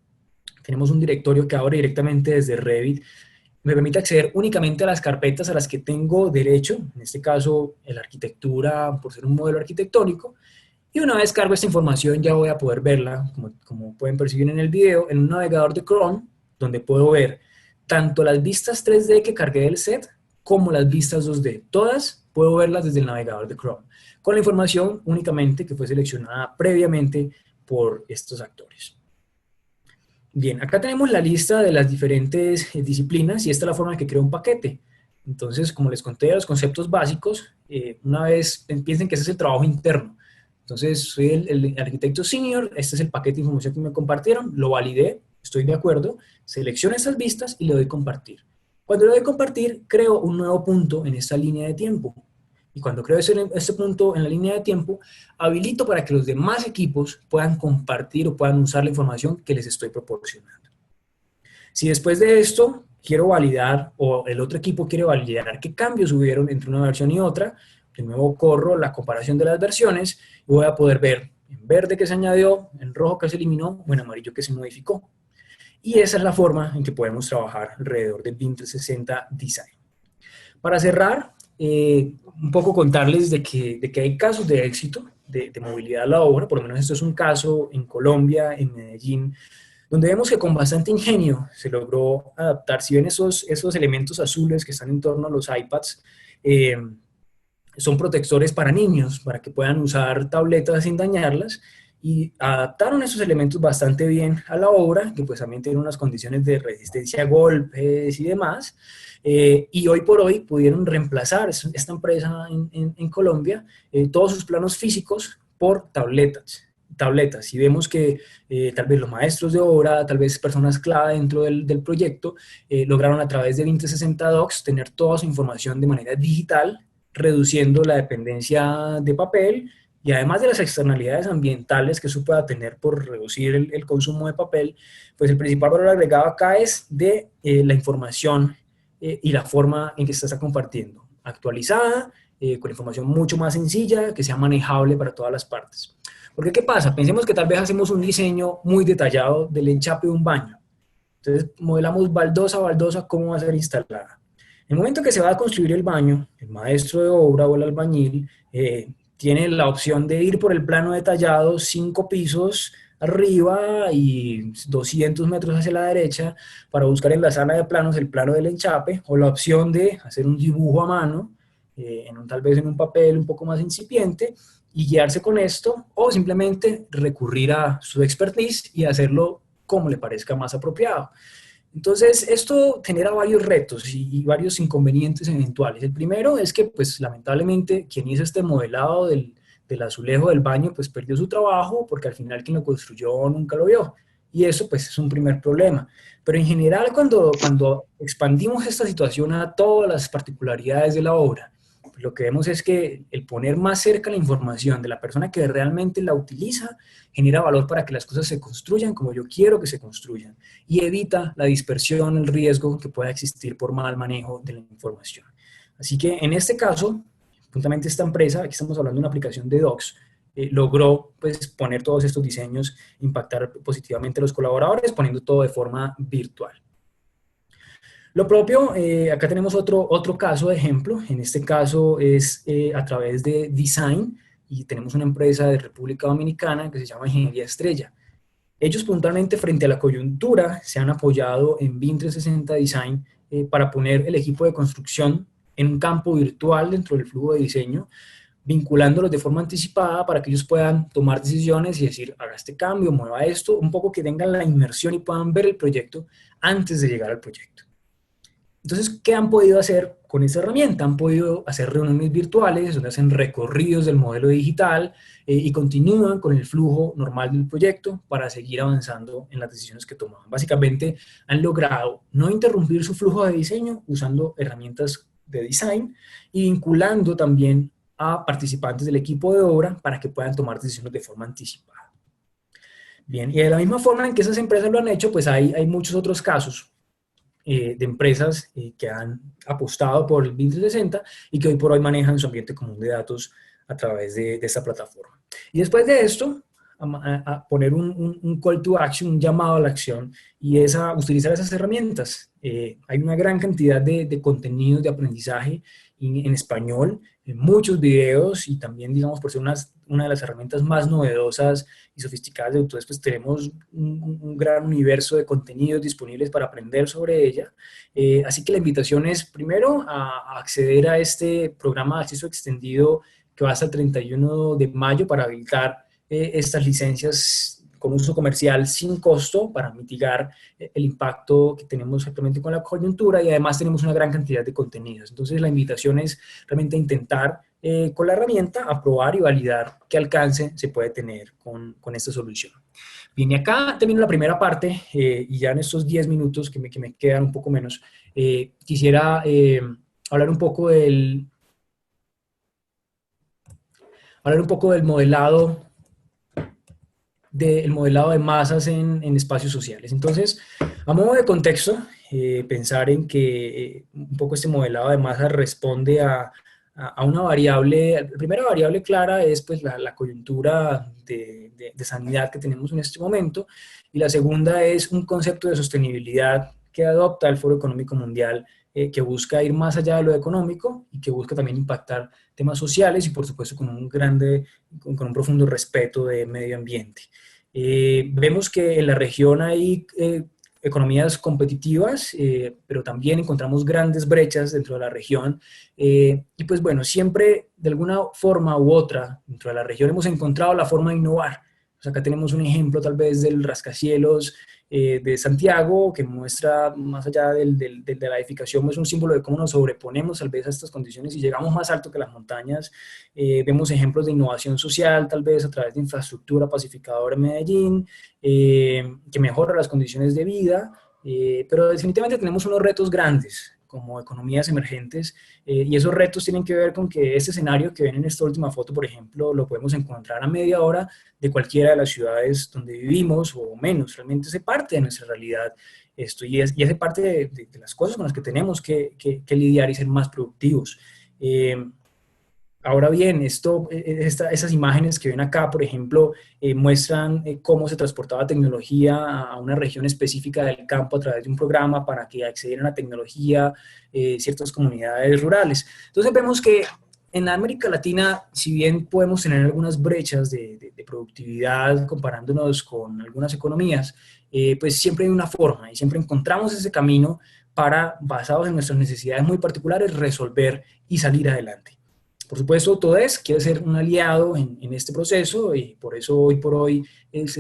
tenemos un directorio que abre directamente desde Revit. Me permite acceder únicamente a las carpetas a las que tengo derecho, en este caso la arquitectura por ser un modelo arquitectónico, Y una vez cargo esta información ya voy a poder verla, como pueden percibir en el video, en un navegador de Chrome, donde puedo ver tanto las vistas 3D que cargué del set, como las vistas 2D. Todas puedo verlas desde el navegador de Chrome, con la información únicamente que fue seleccionada previamente por estos actores. Bien, acá tenemos la lista de las diferentes disciplinas y esta es la forma en que creo un paquete. Entonces, como les conté, los conceptos básicos, una vez piensen que ese es el trabajo interno. Entonces, soy el arquitecto senior, este es el paquete de información que me compartieron, lo validé, estoy de acuerdo, selecciono estas vistas y le doy compartir. Cuando le doy compartir, creo un nuevo punto en esta línea de tiempo. Y cuando creo este punto en la línea de tiempo, habilito para que los demás equipos puedan compartir o puedan usar la información que les estoy proporcionando. Si después de esto quiero validar o el otro equipo quiere validar qué cambios hubieron entre una versión y otra, de nuevo corro la comparación de las versiones y voy a poder ver en verde que se añadió, en rojo que se eliminó o en amarillo que se modificó. Y esa es la forma en que podemos trabajar alrededor del BIM 360 Design. Para cerrar, un poco contarles de que hay casos de éxito de movilidad a la obra, por lo menos esto es un caso en Colombia, en Medellín, donde vemos que con bastante ingenio se logró adaptar. Si ven esos elementos azules que están en torno a los iPads, son protectores para niños, para que puedan usar tabletas sin dañarlas, y adaptaron esos elementos bastante bien a la obra, que pues también tiene unas condiciones de resistencia a golpes y demás, y hoy por hoy pudieron reemplazar esta empresa en Colombia todos sus planos físicos por tabletas. Y vemos que tal vez los maestros de obra, tal vez personas clave dentro del proyecto, lograron a través de 2060 Docs tener toda su información de manera digital, reduciendo la dependencia de papel y además de las externalidades ambientales que eso pueda tener por reducir el consumo de papel, pues el principal valor agregado acá es de la información y la forma en que se está compartiendo, actualizada, con información mucho más sencilla, que sea manejable para todas las partes. Porque, ¿qué pasa? Pensemos que tal vez hacemos un diseño muy detallado del enchape de un baño. Entonces, modelamos baldosa a baldosa cómo va a ser instalada. En el momento que se va a construir el baño, el maestro de obra o el albañil tiene la opción de ir por el plano detallado, 5 pisos arriba y 200 metros hacia la derecha para buscar en la sala de planos el plano del enchape, o la opción de hacer un dibujo a mano, tal vez en un papel un poco más incipiente, y guiarse con esto, o simplemente recurrir a su expertise y hacerlo como le parezca más apropiado. Entonces, esto genera varios retos y varios inconvenientes eventuales. El primero es que, pues, lamentablemente, quien hizo este modelado del azulejo del baño, pues, perdió su trabajo porque al final quien lo construyó nunca lo vio. Y eso, pues, es un primer problema. Pero en general, cuando expandimos esta situación a todas las particularidades de la obra, pues, lo que vemos es que el poner más cerca la información de la persona que realmente la utiliza genera valor para que las cosas se construyan como yo quiero que se construyan y evita la dispersión, el riesgo que pueda existir por mal manejo de la información. Así que en este caso, juntamente esta empresa, aquí estamos hablando de una aplicación de Docs, logró pues, poner todos estos diseños, impactar positivamente a los colaboradores, poniendo todo de forma virtual. Lo propio, acá tenemos otro caso de ejemplo, en este caso es a través de Design, y tenemos una empresa de República Dominicana que se llama Ingeniería Estrella. Ellos puntualmente frente a la coyuntura se han apoyado en BIM 360 Design para poner el equipo de construcción en un campo virtual dentro del flujo de diseño, vinculándolos de forma anticipada para que ellos puedan tomar decisiones y decir, haga este cambio, mueva esto, un poco que tengan la inmersión y puedan ver el proyecto antes de llegar al proyecto. Entonces, ¿qué han podido hacer con esta herramienta? Han podido hacer reuniones virtuales, donde hacen recorridos del modelo digital y continúan con el flujo normal del proyecto para seguir avanzando en las decisiones que tomaban. Básicamente, han logrado no interrumpir su flujo de diseño usando herramientas de design y vinculando también a participantes del equipo de obra para que puedan tomar decisiones de forma anticipada. Bien, y de la misma forma en que esas empresas lo han hecho, pues hay muchos otros casos de empresas que han apostado por el BIM 360 y que hoy por hoy manejan su ambiente común de datos a través de esta plataforma. Y después de esto, a poner un call to action, un llamado a la acción, y es a utilizar esas herramientas. Hay una gran cantidad de contenidos de aprendizaje en español, en muchos videos, y también, digamos, por ser una de las herramientas más novedosas y sofisticadas de Autodesk, pues tenemos un gran universo de contenidos disponibles para aprender sobre ella. Así que la invitación es, primero, a acceder a este programa de acceso extendido que va hasta el 31 de mayo para habilitar estas licencias con uso comercial sin costo para mitigar el impacto que tenemos actualmente con la coyuntura, y además tenemos una gran cantidad de contenidos. Entonces la invitación es realmente intentar con la herramienta aprobar y validar qué alcance se puede tener con esta solución. Bien, y acá termino la primera parte y ya en estos 10 minutos que me quedan un poco menos, quisiera hablar un poco del modelado de masas en espacios sociales. Entonces, a modo de contexto, pensar en que un poco este modelado de masas responde a una variable. La primera variable clara es pues la coyuntura de sanidad que tenemos en este momento, y la segunda es un concepto de sostenibilidad que adopta el Foro Económico Mundial, que busca ir más allá de lo económico y que busca también impactar temas sociales y por supuesto con un profundo respeto de medio ambiente. Vemos que en la región hay economías competitivas, pero también encontramos grandes brechas dentro de la región, y pues bueno, siempre de alguna forma u otra dentro de la región hemos encontrado la forma de innovar. Pues acá tenemos un ejemplo tal vez del rascacielos de Santiago, que muestra más allá de la edificación, es un símbolo de cómo nos sobreponemos tal vez a estas condiciones y llegamos más alto que las montañas. Vemos ejemplos de innovación social tal vez a través de infraestructura pacificadora en Medellín, que mejora las condiciones de vida, pero definitivamente tenemos unos retos grandes como economías emergentes, y esos retos tienen que ver con que este escenario que ven en esta última foto, por ejemplo, lo podemos encontrar a media hora de cualquiera de las ciudades donde vivimos o menos. Realmente hace parte de nuestra realidad esto, y hace parte de las cosas con las que tenemos que lidiar y ser más productivos. Ahora bien, esas imágenes que ven acá, por ejemplo, muestran cómo se transportaba tecnología a una región específica del campo a través de un programa para que accedieran a tecnología ciertas comunidades rurales. Entonces vemos que en América Latina, si bien podemos tener algunas brechas de productividad comparándonos con algunas economías, pues siempre hay una forma y siempre encontramos ese camino para, basados en nuestras necesidades muy particulares, resolver y salir adelante. Por supuesto, Autodesk quiere ser un aliado en este proceso, y por eso hoy por hoy es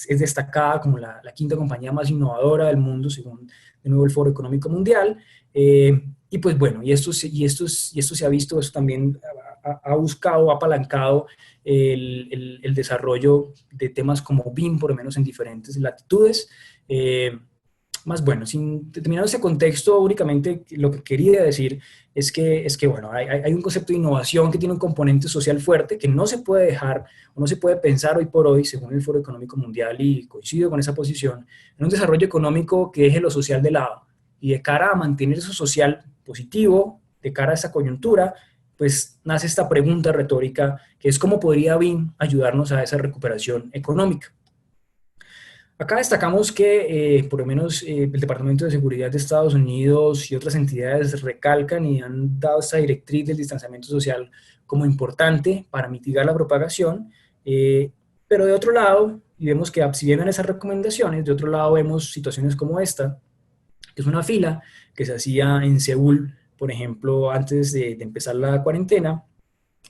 destacada como la quinta compañía más innovadora del mundo, según de nuevo el Foro Económico Mundial. Y pues bueno, y esto se ha visto, esto también ha buscado, ha apalancado el desarrollo de temas como BIM, por lo menos en diferentes latitudes. Más bueno, sin determinar ese contexto, únicamente lo que quería decir es que bueno, hay un concepto de innovación que tiene un componente social fuerte que no se puede dejar o no se puede pensar hoy por hoy, según el Foro Económico Mundial, y coincido con esa posición, en un desarrollo económico que deje lo social de lado. Y de cara a mantener eso social positivo, de cara a esa coyuntura, pues nace esta pregunta retórica que es: ¿cómo podría BIM ayudarnos a esa recuperación económica? Acá destacamos que por lo menos el Departamento de Seguridad de Estados Unidos y otras entidades recalcan y han dado esta directriz del distanciamiento social como importante para mitigar la propagación, pero de otro lado, y vemos que si bien en esas recomendaciones, de otro lado vemos situaciones como esta, que es una fila que se hacía en Seúl, por ejemplo, antes de empezar la cuarentena,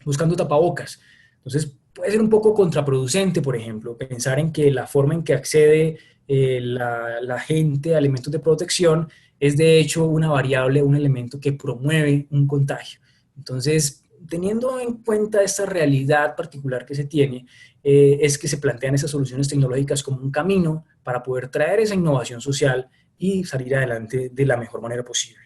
buscando tapabocas. Entonces, puede ser un poco contraproducente, por ejemplo, pensar en que la forma en que accede la gente a elementos de protección es de hecho una variable, un elemento que promueve un contagio. Entonces, teniendo en cuenta esta realidad particular que se tiene, es que se plantean esas soluciones tecnológicas como un camino para poder traer esa innovación social y salir adelante de la mejor manera posible.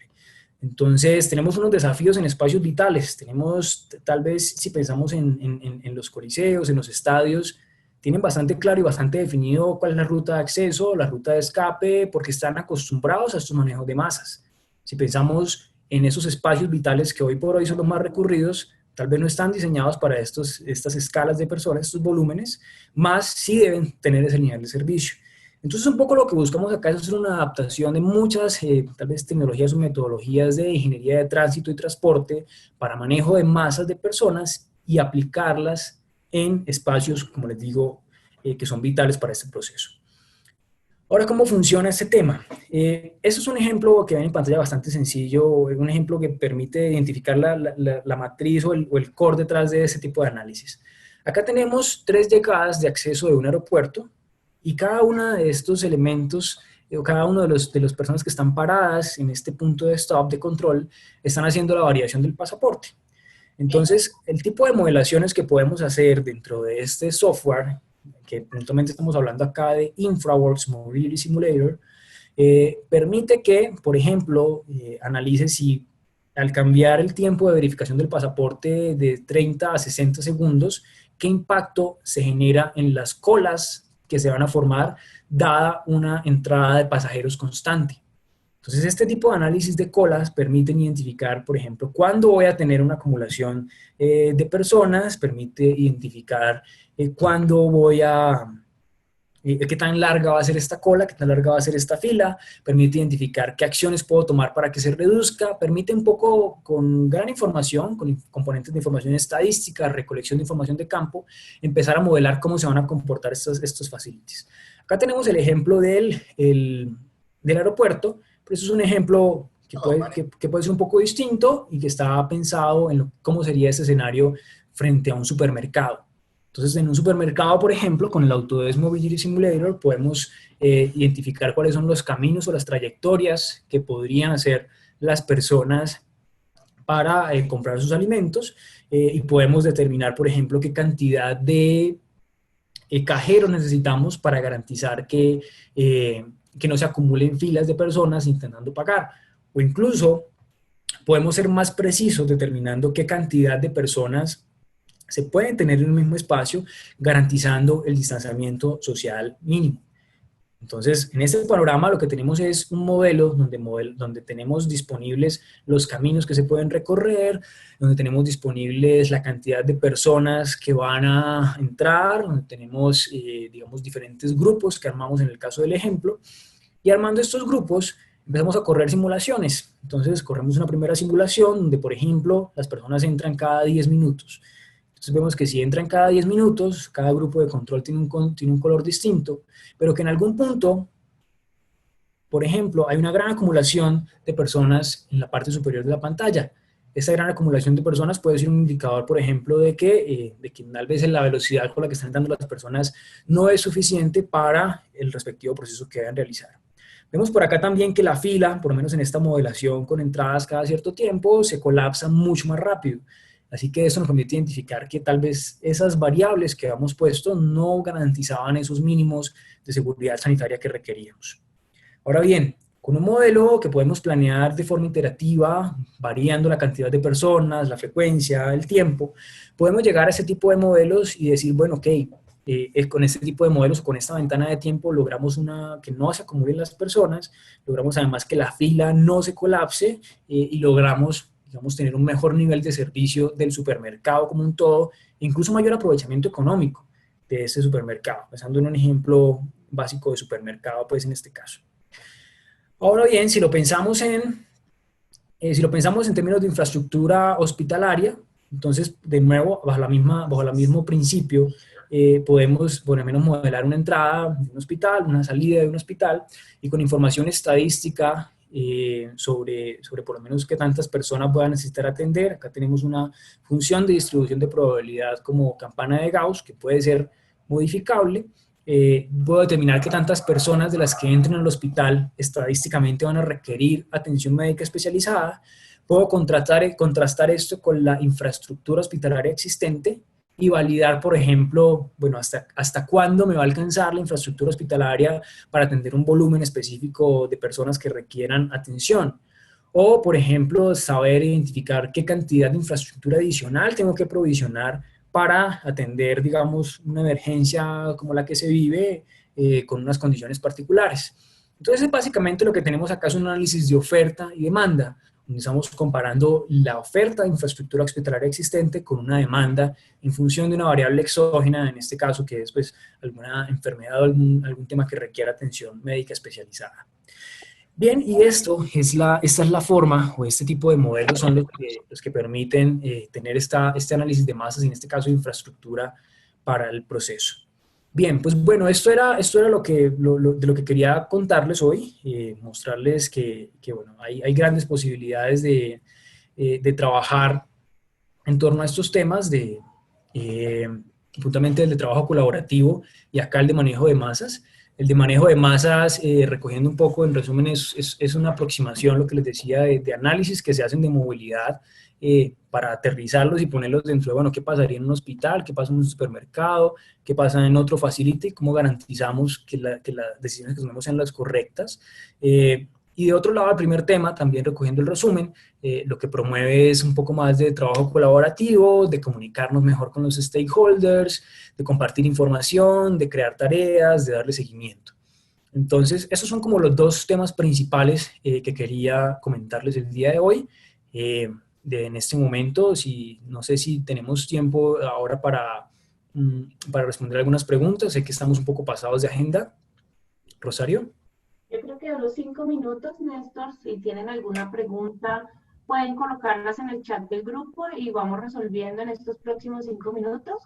Entonces, tenemos unos desafíos en espacios vitales. Tenemos, tal vez, si pensamos en los coliseos, en los estadios, tienen bastante claro y bastante definido cuál es la ruta de acceso, la ruta de escape, porque están acostumbrados a estos manejos de masas. Si pensamos en esos espacios vitales que hoy por hoy son los más recurridos, tal vez no están diseñados para estas escalas de personas, estos volúmenes, más sí deben tener ese nivel de servicio. Entonces, un poco lo que buscamos acá es hacer una adaptación de muchas, tal vez, tecnologías o metodologías de ingeniería de tránsito y transporte para manejo de masas de personas y aplicarlas en espacios, como les digo, que son vitales para este proceso. Ahora, ¿cómo funciona este tema? Eso es un ejemplo que ven en pantalla bastante sencillo, un ejemplo que permite identificar la matriz o el core detrás de ese tipo de análisis. Acá tenemos 3 llegadas de acceso de un aeropuerto y cada uno de estos elementos, o cada uno de las personas que están paradas en este punto de stop de control, están haciendo la variación del pasaporte. Entonces, el tipo de modelaciones que podemos hacer dentro de este software, que puntualmente estamos hablando acá de InfraWorks Mobility Simulator, permite que, por ejemplo, analice si al cambiar el tiempo de verificación del pasaporte de 30 a 60 segundos, qué impacto se genera en las colas que se van a formar dada una entrada de pasajeros constante. Entonces, este tipo de análisis de colas permiten identificar, por ejemplo, cuándo voy a tener una acumulación de personas, permite identificar cuándo voy a, qué tan larga va a ser esta cola, qué tan larga va a ser esta fila, permite identificar qué acciones puedo tomar para que se reduzca, permite un poco con gran información, con componentes de información estadística, recolección de información de campo, empezar a modelar cómo se van a comportar estos facilities. Acá tenemos el ejemplo del aeropuerto, pero eso es un ejemplo que puede ser un poco distinto y que está pensado en cómo sería ese escenario frente a un supermercado. Entonces, en un supermercado, por ejemplo, con el Autodesk Mobility Simulator, podemos identificar cuáles son los caminos o las trayectorias que podrían hacer las personas para comprar sus alimentos y podemos determinar, por ejemplo, qué cantidad de cajeros necesitamos para garantizar que no se acumulen filas de personas intentando pagar. O incluso podemos ser más precisos determinando qué cantidad de personas se pueden tener en un mismo espacio, garantizando el distanciamiento social mínimo. Entonces, en este panorama lo que tenemos es un modelo donde tenemos disponibles los caminos que se pueden recorrer, donde tenemos disponibles la cantidad de personas que van a entrar, donde tenemos, digamos, diferentes grupos que armamos en el caso del ejemplo, y armando estos grupos empezamos a correr simulaciones. Entonces, corremos una primera simulación donde, por ejemplo, las personas entran cada 10 minutos. Entonces vemos que si entran cada 10 minutos, cada grupo de control tiene un color distinto, pero que en algún punto, por ejemplo, hay una gran acumulación de personas en la parte superior de la pantalla. Esa gran acumulación de personas puede ser un indicador, por ejemplo, de que tal vez la velocidad con la que están entrando las personas no es suficiente para el respectivo proceso que deben realizar. Vemos por acá también que la fila, por lo menos en esta modelación con entradas cada cierto tiempo, se colapsa mucho más rápido. Así que eso nos permite identificar que tal vez esas variables que habíamos puesto no garantizaban esos mínimos de seguridad sanitaria que requeríamos. Ahora bien, con un modelo que podemos planear de forma iterativa, variando la cantidad de personas, la frecuencia, el tiempo, podemos llegar a ese tipo de modelos y decir, bueno, ok, con este tipo de modelos, con esta ventana de tiempo, logramos que no se acumulen las personas, logramos además que la fila no se colapse y logramos, digamos, tener un mejor nivel de servicio del supermercado como un todo, incluso mayor aprovechamiento económico de ese supermercado, pensando en un ejemplo básico de supermercado, pues en este caso. Ahora bien, si lo pensamos en términos de infraestructura hospitalaria, entonces, de nuevo, bajo el mismo principio, podemos por lo menos modelar una entrada de un hospital, una salida de un hospital, y con información estadística sobre por lo menos qué tantas personas puedan necesitar atender. Acá tenemos una función de distribución de probabilidad como campana de Gauss, que puede ser modificable. Puedo determinar qué tantas personas de las que entren al hospital estadísticamente van a requerir atención médica especializada. Puedo contrastar esto con la infraestructura hospitalaria existente y validar, por ejemplo, bueno, hasta cuándo me va a alcanzar la infraestructura hospitalaria para atender un volumen específico de personas que requieran atención. O, por ejemplo, saber identificar qué cantidad de infraestructura adicional tengo que provisionar para atender, digamos, una emergencia como la que se vive con unas condiciones particulares. Entonces, básicamente lo que tenemos acá es un análisis de oferta y demanda. Estamos comparando la oferta de infraestructura hospitalaria existente con una demanda en función de una variable exógena, en este caso que es pues, alguna enfermedad o algún tema que requiera atención médica especializada. Bien, y esta es la forma, o este tipo de modelos son los que permiten tener este análisis de masas, en este caso de infraestructura para el proceso. Bien, pues bueno, esto era de lo que quería contarles hoy, mostrarles que bueno, hay grandes posibilidades de trabajar en torno a estos temas eh, puntualmente el de trabajo colaborativo y acá el de manejo de masas. El de manejo de masas, recogiendo un poco, en resumen, es una aproximación, lo que les decía, de análisis que se hacen de movilidad para aterrizarlos y ponerlos dentro de, bueno, qué pasaría en un hospital, qué pasa en un supermercado, qué pasa en otro facility, cómo garantizamos que las decisiones que tomemos sean las correctas. Y de otro lado, el primer tema, también recogiendo el resumen, lo que promueve es un poco más de trabajo colaborativo, de comunicarnos mejor con los stakeholders, de compartir información, de crear tareas, de darle seguimiento. Entonces, esos son como los dos temas principales que quería comentarles el día de hoy. En este momento, no sé si tenemos tiempo ahora para responder algunas preguntas. Sé que estamos un poco pasados de agenda. Rosario. Yo creo que a los 5 minutos, Néstor, si tienen alguna pregunta, pueden colocarlas en el chat del grupo y vamos resolviendo en estos próximos 5 minutos.